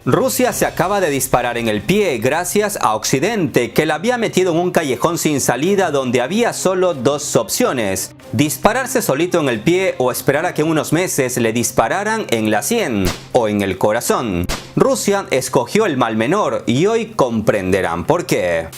Rusia se acaba de disparar en el pie gracias a Occidente, que la había metido en un callejón sin salida donde había solo dos opciones: dispararse solito en el pie o esperar a que en unos meses le dispararan en la sien o en el corazón. Rusia escogió el mal menor y hoy comprenderán por qué.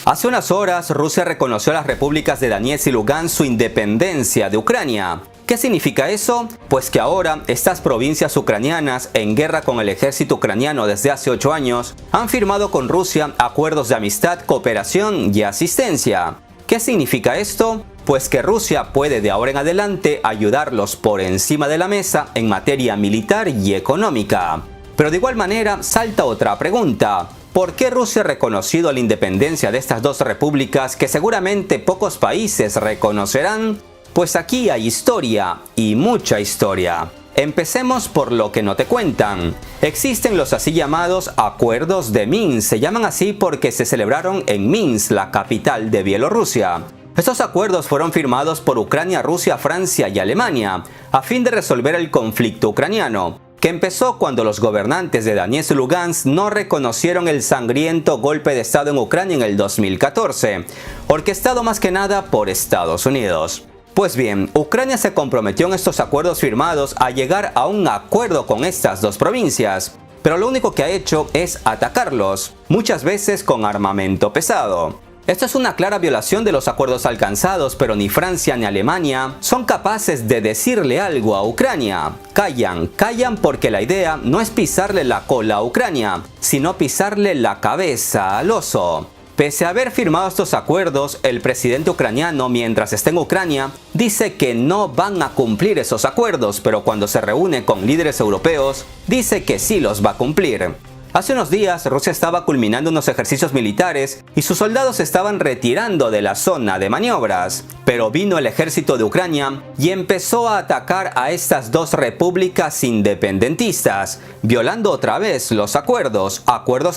Hace unas horas, Rusia reconoció a las repúblicas de Donetsk y Lugansk su independencia de Ucrania. ¿Qué significa eso? Pues que ahora estas provincias ucranianas, en guerra con el ejército ucraniano desde hace 8 años, han firmado con Rusia acuerdos de amistad, cooperación y asistencia. ¿Qué significa esto? Pues que Rusia puede de ahora en adelante ayudarlos por encima de la mesa en materia militar y económica. Pero de igual manera salta otra pregunta. ¿Por qué Rusia ha reconocido la independencia de estas dos repúblicas que seguramente pocos países reconocerán? Pues aquí hay historia, y mucha historia. Empecemos por lo que no te cuentan. Existen los así llamados Acuerdos de Minsk. Se llaman así porque se celebraron en Minsk, la capital de Bielorrusia. Estos acuerdos fueron firmados por Ucrania, Rusia, Francia y Alemania, a fin de resolver el conflicto ucraniano, que empezó cuando los gobernantes de Donetsk y Lugansk no reconocieron el sangriento golpe de Estado en Ucrania en el 2014, orquestado más que nada por Estados Unidos. Pues bien, Ucrania se comprometió en estos acuerdos firmados a llegar a un acuerdo con estas dos provincias, pero lo único que ha hecho es atacarlos, muchas veces con armamento pesado. Esto es una clara violación de los acuerdos alcanzados, pero ni Francia ni Alemania son capaces de decirle algo a Ucrania. Callan porque la idea no es pisarle la cola a Ucrania, sino pisarle la cabeza al oso. Pese a haber firmado estos acuerdos, el presidente ucraniano, mientras está en Ucrania, dice que no van a cumplir esos acuerdos, pero cuando se reúne con líderes europeos, dice que sí los va a cumplir. Hace unos días, Rusia estaba culminando unos ejercicios militares y sus soldados se estaban retirando de la zona de maniobras. Pero vino el ejército de Ucrania y empezó a atacar a estas dos repúblicas independentistas, violando otra vez los acuerdos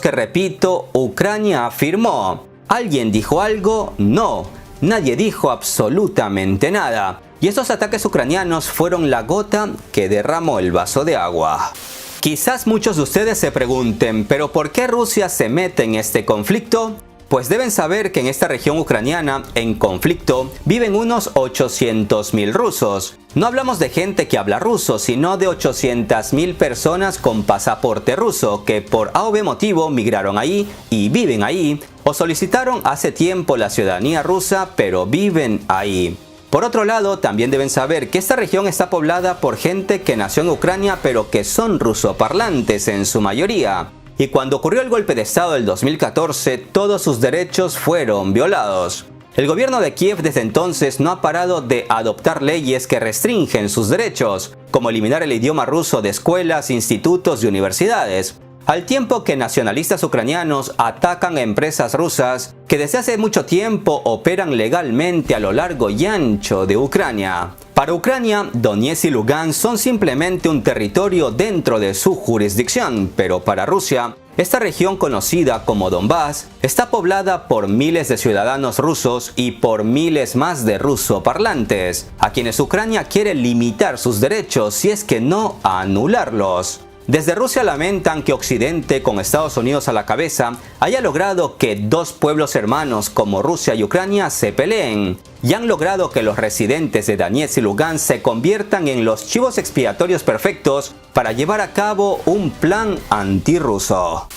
que, repito, Ucrania firmó. ¿Alguien dijo algo? No, nadie dijo absolutamente nada. Y estos ataques ucranianos fueron la gota que derramó el vaso de agua. Quizás muchos de ustedes se pregunten, ¿pero por qué Rusia se mete en este conflicto? Pues deben saber que en esta región ucraniana, en conflicto, viven unos 800.000 rusos. No hablamos de gente que habla ruso, sino de 800.000 personas con pasaporte ruso que por A o B motivo migraron ahí y viven ahí, o solicitaron hace tiempo la ciudadanía rusa, pero viven ahí. Por otro lado, también deben saber que esta región está poblada por gente que nació en Ucrania pero que son rusoparlantes en su mayoría. Y cuando ocurrió el golpe de Estado del 2014, todos sus derechos fueron violados. El gobierno de Kiev desde entonces no ha parado de adoptar leyes que restringen sus derechos, como eliminar el idioma ruso de escuelas, institutos y universidades. Al tiempo que nacionalistas ucranianos atacan a empresas rusas que desde hace mucho tiempo operan legalmente a lo largo y ancho de Ucrania. Para Ucrania, Donetsk y Lugansk son simplemente un territorio dentro de su jurisdicción, pero para Rusia, esta región conocida como Donbass está poblada por miles de ciudadanos rusos y por miles más de rusoparlantes, a quienes Ucrania quiere limitar sus derechos si es que no anularlos. Desde Rusia lamentan que Occidente, con Estados Unidos a la cabeza, haya logrado que dos pueblos hermanos como Rusia y Ucrania se peleen, y han logrado que los residentes de Donetsk y Lugansk se conviertan en los chivos expiatorios perfectos para llevar a cabo un plan antirruso.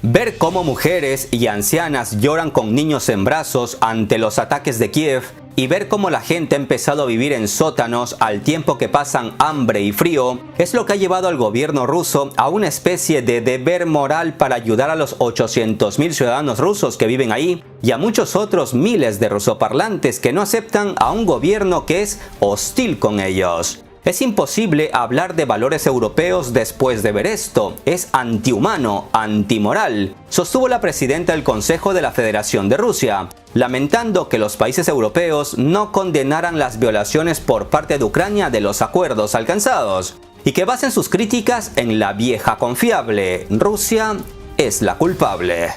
Ver cómo mujeres y ancianas lloran con niños en brazos ante los ataques de Kiev y ver cómo la gente ha empezado a vivir en sótanos al tiempo que pasan hambre y frío es lo que ha llevado al gobierno ruso a una especie de deber moral para ayudar a los 800.000 ciudadanos rusos que viven ahí y a muchos otros miles de rusoparlantes que no aceptan a un gobierno que es hostil con ellos. Es imposible hablar de valores europeos después de ver esto. Es antihumano, antimoral, sostuvo la presidenta del Consejo de la Federación de Rusia, lamentando que los países europeos no condenaran las violaciones por parte de Ucrania de los acuerdos alcanzados y que basen sus críticas en la vieja confiable: Rusia es la culpable.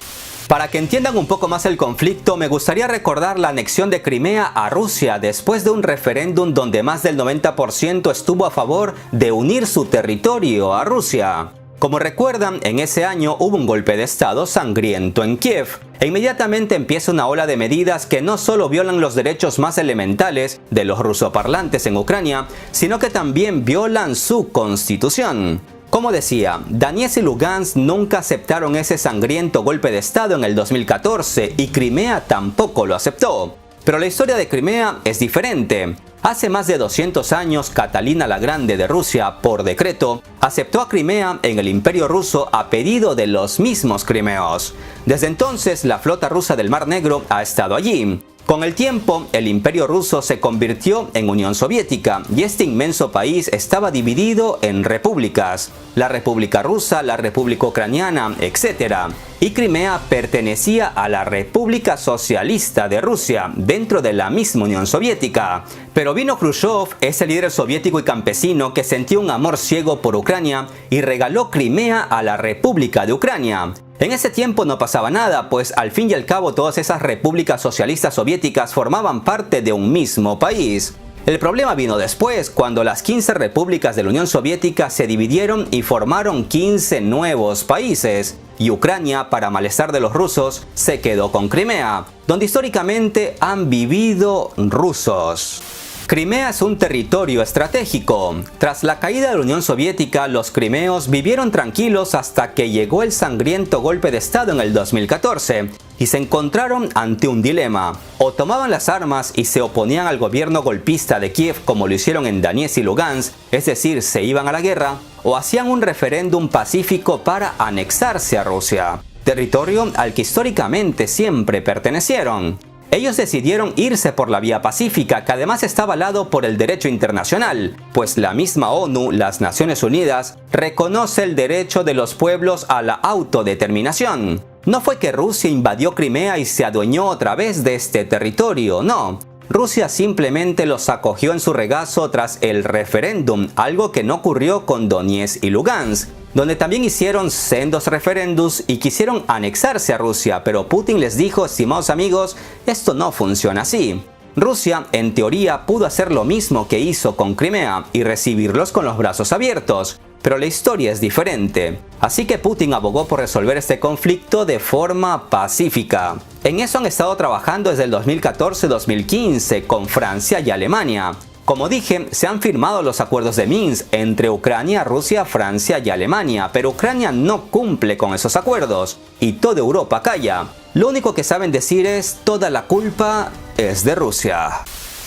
Para que entiendan un poco más el conflicto, me gustaría recordar la anexión de Crimea a Rusia después de un referéndum donde más del 90% estuvo a favor de unir su territorio a Rusia. Como recuerdan, en ese año hubo un golpe de estado sangriento en Kiev, e inmediatamente empieza una ola de medidas que no solo violan los derechos más elementales de los rusoparlantes en Ucrania, sino que también violan su constitución. Como decía, Donetsk y Lugansk nunca aceptaron ese sangriento golpe de estado en el 2014 y Crimea tampoco lo aceptó. Pero la historia de Crimea es diferente. Hace más de 200 años, Catalina la Grande de Rusia, por decreto, aceptó a Crimea en el Imperio Ruso a pedido de los mismos crimeos. Desde entonces, la flota rusa del Mar Negro ha estado allí. Con el tiempo, el Imperio Ruso se convirtió en Unión Soviética y este inmenso país estaba dividido en repúblicas, la República Rusa, la República Ucraniana, etc. Y Crimea pertenecía a la República Socialista de Rusia, dentro de la misma Unión Soviética. Pero vino Khrushchev, ese líder soviético y campesino que sentía un amor ciego por Ucrania y regaló Crimea a la República de Ucrania. En ese tiempo no pasaba nada, pues al fin y al cabo todas esas repúblicas socialistas soviéticas formaban parte de un mismo país. El problema vino después, cuando las 15 repúblicas de la Unión Soviética se dividieron y formaron 15 nuevos países. Y Ucrania, para malestar de los rusos, se quedó con Crimea, donde históricamente han vivido rusos. Crimea es un territorio estratégico. Tras la caída de la Unión Soviética, los crimeos vivieron tranquilos hasta que llegó el sangriento golpe de estado en el 2014 y se encontraron ante un dilema. O tomaban las armas y se oponían al gobierno golpista de Kiev como lo hicieron en Donetsk y Lugansk, es decir, se iban a la guerra, o hacían un referéndum pacífico para anexarse a Rusia, territorio al que históricamente siempre pertenecieron. Ellos decidieron irse por la vía pacífica, que además está avalado por el derecho internacional, pues la misma ONU, las Naciones Unidas, reconoce el derecho de los pueblos a la autodeterminación. No fue que Rusia invadió Crimea y se adueñó otra vez de este territorio, no. Rusia simplemente los acogió en su regazo tras el referéndum, algo que no ocurrió con Donetsk y Lugansk, donde también hicieron sendos referéndums y quisieron anexarse a Rusia, pero Putin les dijo: estimados amigos, esto no funciona así. Rusia, en teoría, pudo hacer lo mismo que hizo con Crimea y recibirlos con los brazos abiertos, pero la historia es diferente. Así que Putin abogó por resolver este conflicto de forma pacífica. En eso han estado trabajando desde el 2014-2015 con Francia y Alemania. Como dije, se han firmado los acuerdos de Minsk entre Ucrania, Rusia, Francia y Alemania, pero Ucrania no cumple con esos acuerdos y toda Europa calla. Lo único que saben decir es: toda la culpa es de Rusia.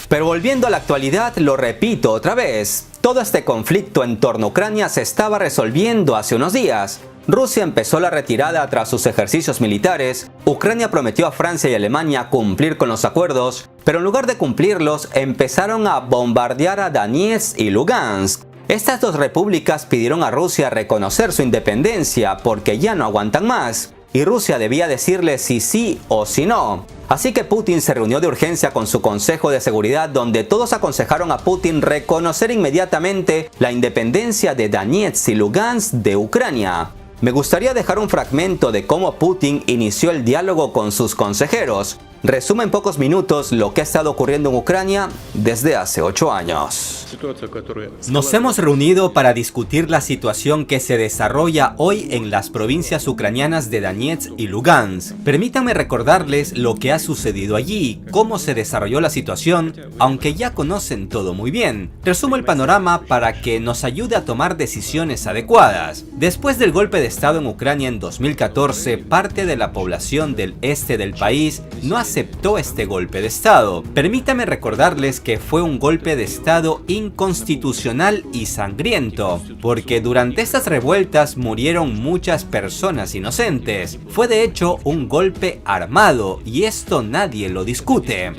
Pero volviendo a la actualidad, lo repito otra vez, todo este conflicto en torno a Ucrania se estaba resolviendo hace unos días. Rusia empezó la retirada tras sus ejercicios militares, Ucrania prometió a Francia y Alemania cumplir con los acuerdos, pero en lugar de cumplirlos, empezaron a bombardear a Donetsk y Lugansk. Estas dos repúblicas pidieron a Rusia reconocer su independencia porque ya no aguantan más, y Rusia debía decirle si sí o si no. Así que Putin se reunió de urgencia con su Consejo de Seguridad, donde todos aconsejaron a Putin reconocer inmediatamente la independencia de Donetsk y Lugansk de Ucrania. Me gustaría dejar un fragmento de cómo Putin inició el diálogo con sus consejeros. Resume en pocos minutos lo que ha estado ocurriendo en Ucrania desde hace 8 años. Nos hemos reunido para discutir la situación que se desarrolla hoy en las provincias ucranianas de Donetsk y Lugansk. Permítanme recordarles lo que ha sucedido allí, cómo se desarrolló la situación, aunque ya conocen todo muy bien. Resumo el panorama para que nos ayude a tomar decisiones adecuadas. Después del golpe de estado en Ucrania en 2014, parte de la población del este del país no aceptó este golpe de estado. Permítame recordarles que fue un golpe de estado inconstitucional y sangriento, porque durante estas revueltas murieron muchas personas inocentes. Fue de hecho un golpe armado y esto nadie lo discute.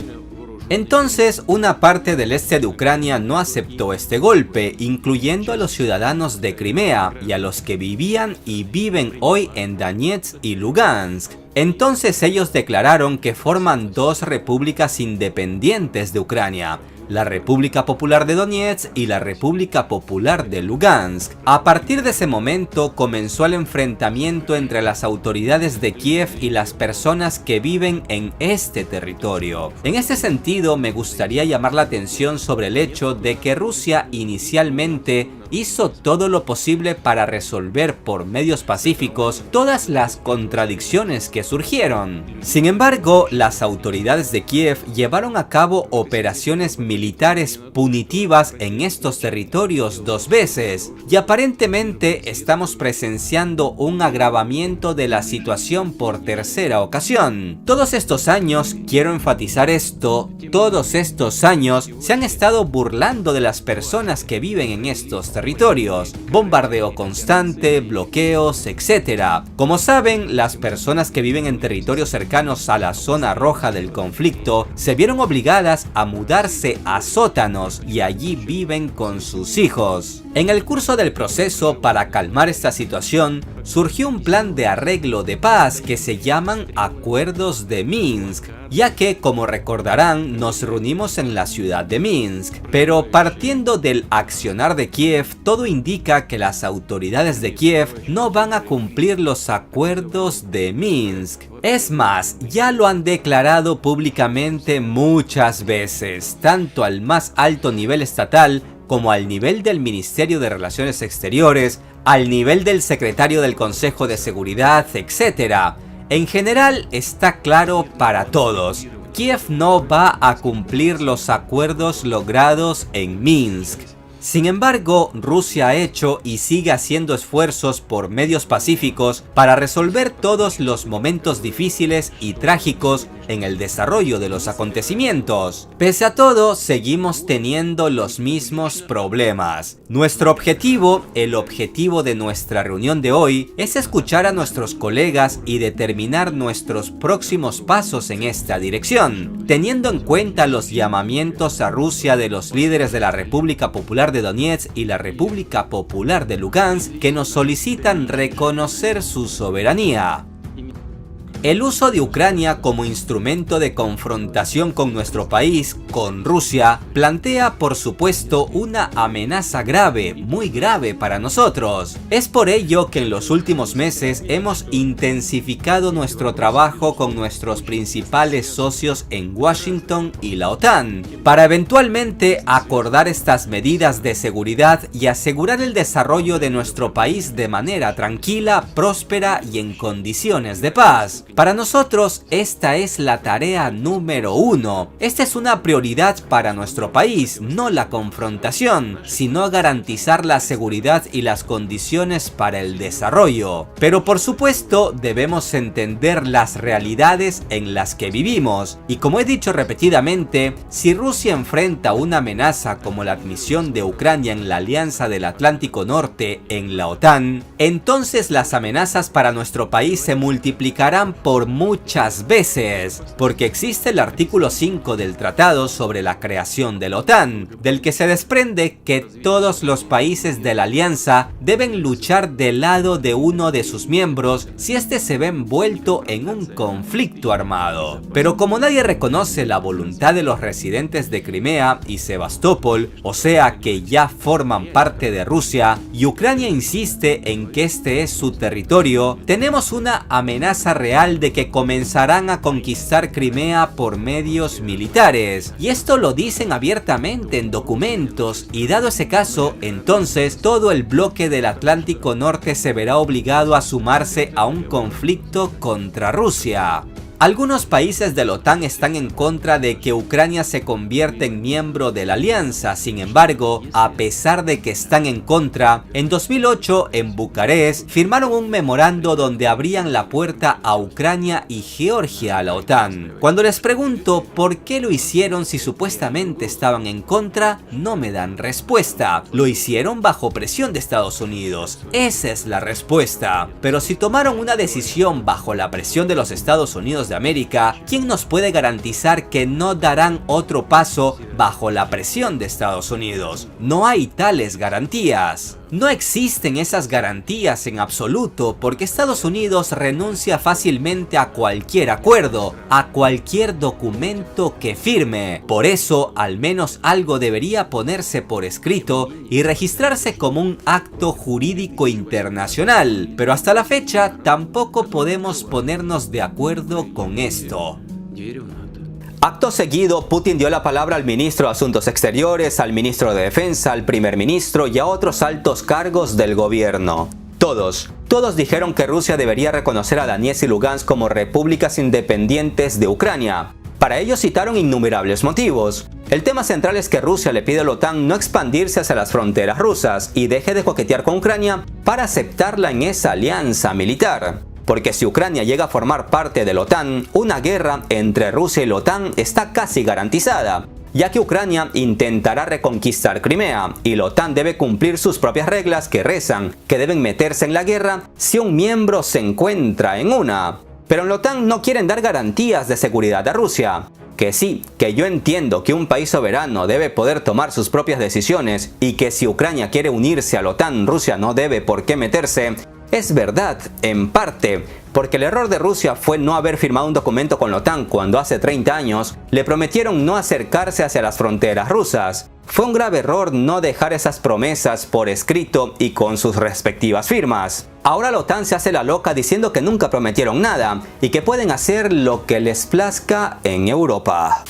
Entonces, una parte del este de Ucrania no aceptó este golpe, incluyendo a los ciudadanos de Crimea y a los que vivían y viven hoy en Donetsk y Lugansk. Entonces ellos declararon que forman dos repúblicas independientes de Ucrania, la República Popular de Donetsk y la República Popular de Lugansk. A partir de ese momento comenzó el enfrentamiento entre las autoridades de Kiev y las personas que viven en este territorio. En este sentido, me gustaría llamar la atención sobre el hecho de que Rusia inicialmente hizo todo lo posible para resolver por medios pacíficos todas las contradicciones que surgieron. Sin embargo, las autoridades de Kiev llevaron a cabo operaciones militares punitivas en estos territorios 2 veces, y aparentemente estamos presenciando un agravamiento de la situación por tercera ocasión. Todos estos años, quiero enfatizar esto, todos estos años se han estado burlando de las personas que viven en estos territorios, bombardeo constante, bloqueos, etc. Como saben, las personas que viven en territorios cercanos a la zona roja del conflicto se vieron obligadas a mudarse a sótanos y allí viven con sus hijos. En el curso del proceso para calmar esta situación, surgió un plan de arreglo de paz que se llaman Acuerdos de Minsk, ya que, como recordarán, nos reunimos en la ciudad de Minsk. Pero partiendo del accionar de Kiev, todo indica que las autoridades de Kiev no van a cumplir los acuerdos de Minsk. Es más, ya lo han declarado públicamente muchas veces, tanto al más alto nivel estatal como al nivel del Ministerio de Relaciones Exteriores, al nivel del secretario del Consejo de Seguridad, etc. En general está claro para todos, Kiev no va a cumplir los acuerdos logrados en Minsk. Sin embargo, Rusia ha hecho y sigue haciendo esfuerzos por medios pacíficos para resolver todos los momentos difíciles y trágicos en el desarrollo de los acontecimientos. Pese a todo, seguimos teniendo los mismos problemas. Nuestro objetivo, el objetivo de nuestra reunión de hoy, es escuchar a nuestros colegas y determinar nuestros próximos pasos en esta dirección, teniendo en cuenta los llamamientos a Rusia de los líderes de la República Popular de Donetsk y la República Popular de Lugansk, que nos solicitan reconocer su soberanía. El uso de Ucrania como instrumento de confrontación con nuestro país, con Rusia, plantea por supuesto una amenaza grave, muy grave para nosotros. Es por ello que en los últimos meses hemos intensificado nuestro trabajo con nuestros principales socios en Washington y la OTAN, para eventualmente acordar estas medidas de seguridad y asegurar el desarrollo de nuestro país de manera tranquila, próspera y en condiciones de paz. Para nosotros esta es la tarea número 1. Esta es una prioridad para nuestro país, no la confrontación, sino garantizar la seguridad y las condiciones para el desarrollo. Pero por supuesto debemos entender las realidades en las que vivimos, y como he dicho repetidamente, si Rusia enfrenta una amenaza como la admisión de Ucrania en la Alianza del Atlántico Norte en la OTAN, entonces las amenazas para nuestro país se multiplicarán por muchas veces, porque existe el artículo 5 del Tratado sobre la creación de la OTAN, del que se desprende que todos los países de la alianza deben luchar del lado de uno de sus miembros si éste se ve envuelto en un conflicto armado. Pero como nadie reconoce la voluntad de los residentes de Crimea y Sebastopol, o sea que ya forman parte de Rusia, y Ucrania insiste en que este es su territorio, tenemos una amenaza real de que comenzarán a conquistar Crimea por medios militares, y esto lo dicen abiertamente en documentos, y dado ese caso, entonces todo el bloque del Atlántico Norte se verá obligado a sumarse a un conflicto contra Rusia. Algunos países de la OTAN están en contra de que Ucrania se convierta en miembro de la alianza. Sin embargo, a pesar de que están en contra, en 2008 en Bucarest firmaron un memorando donde abrían la puerta a Ucrania y Georgia a la OTAN. Cuando les pregunto por qué lo hicieron si supuestamente estaban en contra, no me dan respuesta. Lo hicieron bajo presión de Estados Unidos. Esa es la respuesta. Pero si tomaron una decisión bajo la presión de los Estados Unidos de América, ¿quién nos puede garantizar que no darán otro paso bajo la presión de Estados Unidos? No hay tales garantías. No existen esas garantías en absoluto, porque Estados Unidos renuncia fácilmente a cualquier acuerdo, a cualquier documento que firme. Por eso, al menos algo debería ponerse por escrito y registrarse como un acto jurídico internacional. Pero hasta la fecha, tampoco podemos ponernos de acuerdo con esto. Acto seguido, Putin dio la palabra al ministro de Asuntos Exteriores, al ministro de Defensa, al primer ministro y a otros altos cargos del gobierno. Todos dijeron que Rusia debería reconocer a Donetsk y Lugansk como repúblicas independientes de Ucrania. Para ello citaron innumerables motivos. El tema central es que Rusia le pide a la OTAN no expandirse hacia las fronteras rusas y deje de coquetear con Ucrania para aceptarla en esa alianza militar. Porque si Ucrania llega a formar parte de la OTAN, una guerra entre Rusia y la OTAN está casi garantizada, ya que Ucrania intentará reconquistar Crimea y la OTAN debe cumplir sus propias reglas que rezan que deben meterse en la guerra si un miembro se encuentra en una. Pero en la OTAN no quieren dar garantías de seguridad a Rusia. Que sí, que yo entiendo que un país soberano debe poder tomar sus propias decisiones y que si Ucrania quiere unirse a la OTAN, Rusia no debe por qué meterse. Es verdad, en parte, porque el error de Rusia fue no haber firmado un documento con la OTAN cuando hace 30 años le prometieron no acercarse hacia las fronteras rusas. Fue un grave error no dejar esas promesas por escrito y con sus respectivas firmas. Ahora la OTAN se hace la loca diciendo que nunca prometieron nada y que pueden hacer lo que les plazca en Europa.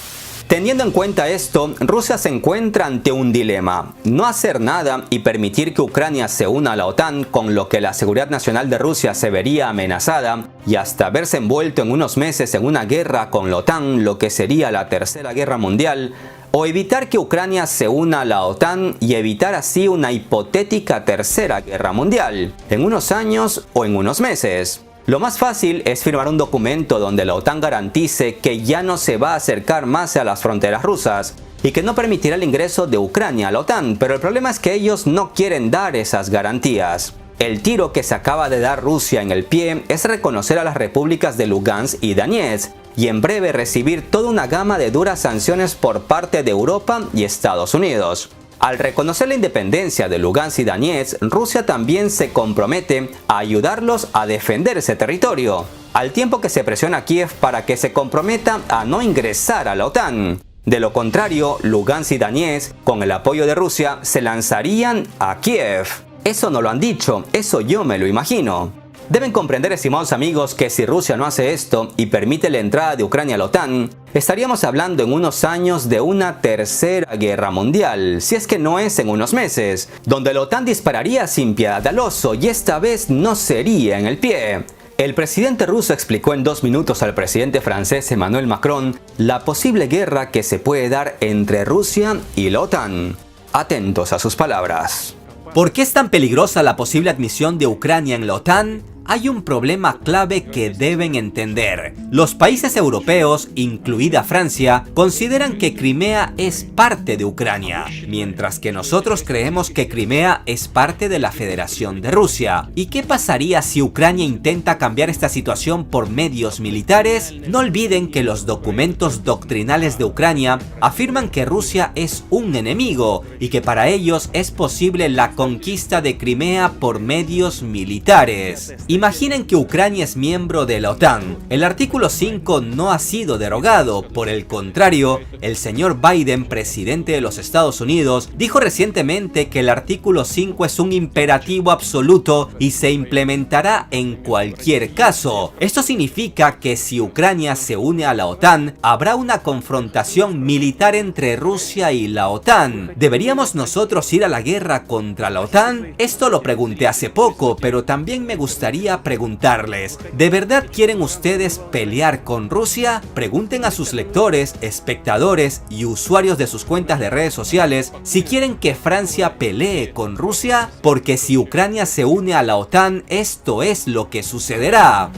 Teniendo en cuenta esto, Rusia se encuentra ante un dilema: no hacer nada y permitir que Ucrania se una a la OTAN, con lo que la seguridad nacional de Rusia se vería amenazada y hasta verse envuelto en unos meses en una guerra con la OTAN, lo que sería la Tercera Guerra Mundial, o evitar que Ucrania se una a la OTAN y evitar así una hipotética Tercera Guerra Mundial, en unos años o en unos meses. Lo más fácil es firmar un documento donde la OTAN garantice que ya no se va a acercar más a las fronteras rusas y que no permitirá el ingreso de Ucrania a la OTAN, pero el problema es que ellos no quieren dar esas garantías. El tiro que se acaba de dar Rusia en el pie es reconocer a las repúblicas de Lugansk y Donetsk y en breve recibir toda una gama de duras sanciones por parte de Europa y Estados Unidos. Al reconocer la independencia de Lugansk y Donetsk, Rusia también se compromete a ayudarlos a defender ese territorio, al tiempo que se presiona a Kiev para que se comprometa a no ingresar a la OTAN. De lo contrario, Lugansk y Donetsk, con el apoyo de Rusia, se lanzarían a Kiev. Eso no lo han dicho, eso yo me lo imagino. Deben comprender, estimados amigos, que si Rusia no hace esto y permite la entrada de Ucrania a la OTAN, estaríamos hablando en unos años de una tercera guerra mundial, si es que no es en unos meses, donde la OTAN dispararía sin piedad al oso y esta vez no sería en el pie. El presidente ruso explicó en 2 minutos al presidente francés Emmanuel Macron la posible guerra que se puede dar entre Rusia y la OTAN. Atentos a sus palabras. ¿Por qué es tan peligrosa la posible admisión de Ucrania en la OTAN? Hay un problema clave que deben entender. Los países europeos, incluida Francia, consideran que Crimea es parte de Ucrania, mientras que nosotros creemos que Crimea es parte de la Federación de Rusia. ¿Y qué pasaría si Ucrania intenta cambiar esta situación por medios militares? No olviden que los documentos doctrinales de Ucrania afirman que Rusia es un enemigo y que para ellos es posible la conquista de Crimea por medios militares. Imaginen que Ucrania es miembro de la OTAN. El artículo 5 no ha sido derogado. Por el contrario, el señor Biden, presidente de los Estados Unidos, dijo recientemente que el artículo 5 es un imperativo absoluto y se implementará en cualquier caso. Esto significa que si Ucrania se une a la OTAN, habrá una confrontación militar entre Rusia y la OTAN. ¿Deberíamos nosotros ir a la guerra contra la OTAN? Esto lo pregunté hace poco, pero también me gustaría preguntarles, ¿de verdad quieren ustedes pelear con Rusia? Pregunten a sus lectores, espectadores y usuarios de sus cuentas de redes sociales si quieren que Francia pelee con Rusia, porque si Ucrania se une a la OTAN, esto es lo que sucederá.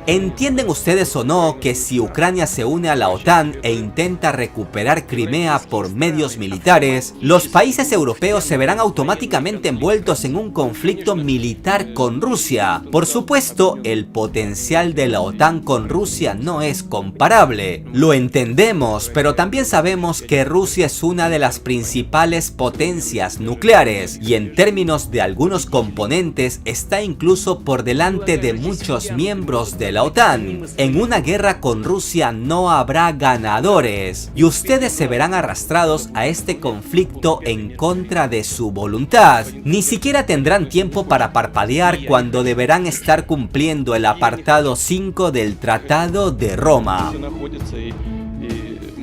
¿Entienden ustedes o no que si Ucrania se une a la OTAN e intenta recuperar Crimea por medios militares, los países europeos se verán automáticamente envueltos en un conflicto militar con Rusia? Por supuesto, el potencial de la OTAN con Rusia no es comparable. Lo entendemos, pero también sabemos que Rusia es una de las principales potencias nucleares y en términos de algunos componentes está incluso por delante de muchos miembros de de la OTAN. En una guerra con Rusia no habrá ganadores y ustedes se verán arrastrados a este conflicto en contra de su voluntad. Ni siquiera tendrán tiempo para parpadear cuando deberán estar cumpliendo el apartado 5 del Tratado de Roma.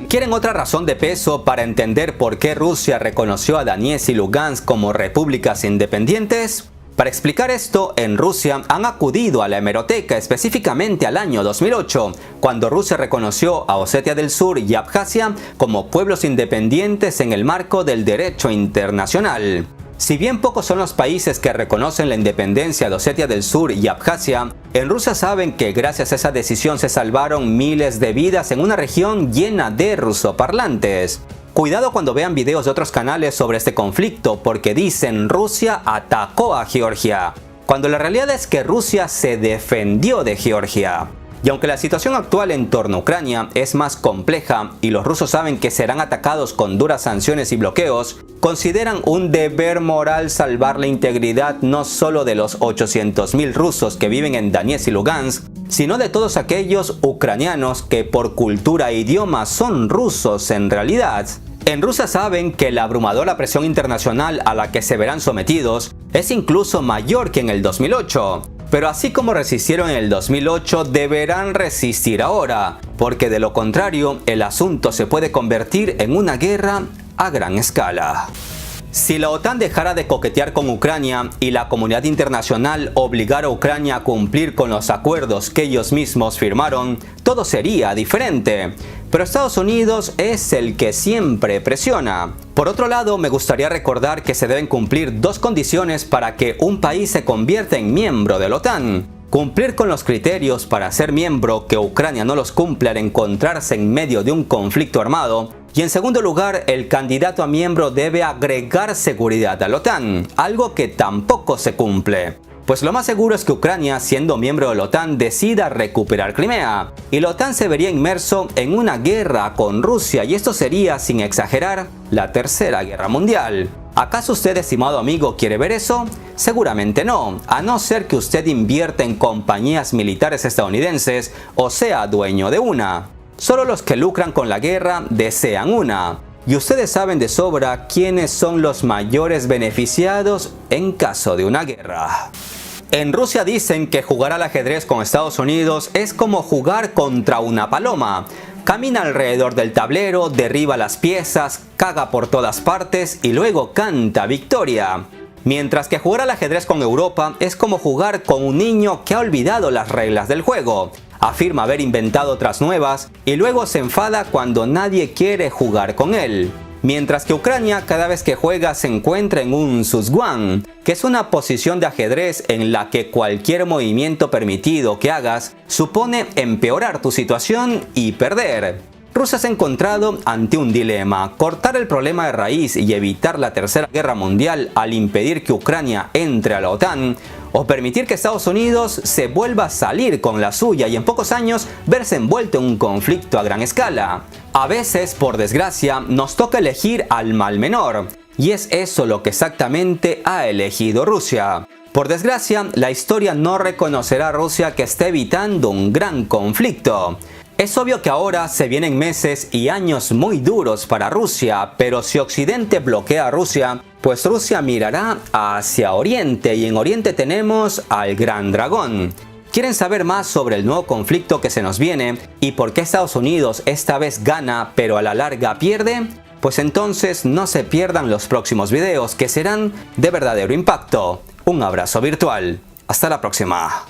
¿Quieren otra razón de peso para entender por qué Rusia reconoció a Donetsk y Lugansk como repúblicas independientes? Para explicar esto, en Rusia han acudido a la hemeroteca, específicamente al año 2008, cuando Rusia reconoció a Osetia del Sur y Abjasia como pueblos independientes en el marco del derecho internacional. Si bien pocos son los países que reconocen la independencia de Osetia del Sur y Abjasia, en Rusia saben que gracias a esa decisión se salvaron miles de vidas en una región llena de rusoparlantes. Cuidado cuando vean videos de otros canales sobre este conflicto porque dicen Rusia atacó a Georgia, cuando la realidad es que Rusia se defendió de Georgia. Y aunque la situación actual en torno a Ucrania es más compleja y los rusos saben que serán atacados con duras sanciones y bloqueos, consideran un deber moral salvar la integridad no solo de los 800.000 rusos que viven en Donetsk y Lugansk, sino de todos aquellos ucranianos que por cultura e idioma son rusos en realidad. En Rusia saben que la abrumadora presión internacional a la que se verán sometidos es incluso mayor que en el 2008. Pero así como resistieron en el 2008, deberán resistir ahora, porque de lo contrario, el asunto se puede convertir en una guerra a gran escala. Si la OTAN dejara de coquetear con Ucrania y la comunidad internacional obligara a Ucrania a cumplir con los acuerdos que ellos mismos firmaron, todo sería diferente. Pero Estados Unidos es el que siempre presiona. Por otro lado, me gustaría recordar que se deben cumplir dos condiciones para que un país se convierta en miembro de la OTAN. Cumplir con los criterios para ser miembro, que Ucrania no los cumple al encontrarse en medio de un conflicto armado. Y en segundo lugar, el candidato a miembro debe agregar seguridad a la OTAN, algo que tampoco se cumple. Pues lo más seguro es que Ucrania, siendo miembro de la OTAN, decida recuperar Crimea. Y la OTAN se vería inmerso en una guerra con Rusia y esto sería, sin exagerar, la tercera guerra mundial. ¿Acaso usted, estimado amigo, quiere ver eso? Seguramente no, a no ser que usted invierta en compañías militares estadounidenses o sea dueño de una. Solo los que lucran con la guerra desean una. Y ustedes saben de sobra quiénes son los mayores beneficiados en caso de una guerra. En Rusia dicen que jugar al ajedrez con Estados Unidos es como jugar contra una paloma. Camina alrededor del tablero, derriba las piezas, caga por todas partes y luego canta victoria. Mientras que jugar al ajedrez con Europa es como jugar con un niño que ha olvidado las reglas del juego. Afirma haber inventado otras nuevas y luego se enfada cuando nadie quiere jugar con él. Mientras que Ucrania cada vez que juega se encuentra en un Suzguan, que es una posición de ajedrez en la que cualquier movimiento permitido que hagas supone empeorar tu situación y perder. Rusia se ha encontrado ante un dilema: cortar el problema de raíz y evitar la tercera guerra mundial al impedir que Ucrania entre a la OTAN, o permitir que Estados Unidos se vuelva a salir con la suya y en pocos años verse envuelto en un conflicto a gran escala. A veces, por desgracia, nos toca elegir al mal menor, y es eso lo que exactamente ha elegido Rusia. Por desgracia, la historia no reconocerá a Rusia que esté evitando un gran conflicto. Es obvio que ahora se vienen meses y años muy duros para Rusia, pero si Occidente bloquea a Rusia, pues Rusia mirará hacia Oriente y en Oriente tenemos al Gran Dragón. ¿Quieren saber más sobre el nuevo conflicto que se nos viene y por qué Estados Unidos esta vez gana pero a la larga pierde? Pues entonces no se pierdan los próximos videos que serán de verdadero impacto. Un abrazo virtual. Hasta la próxima.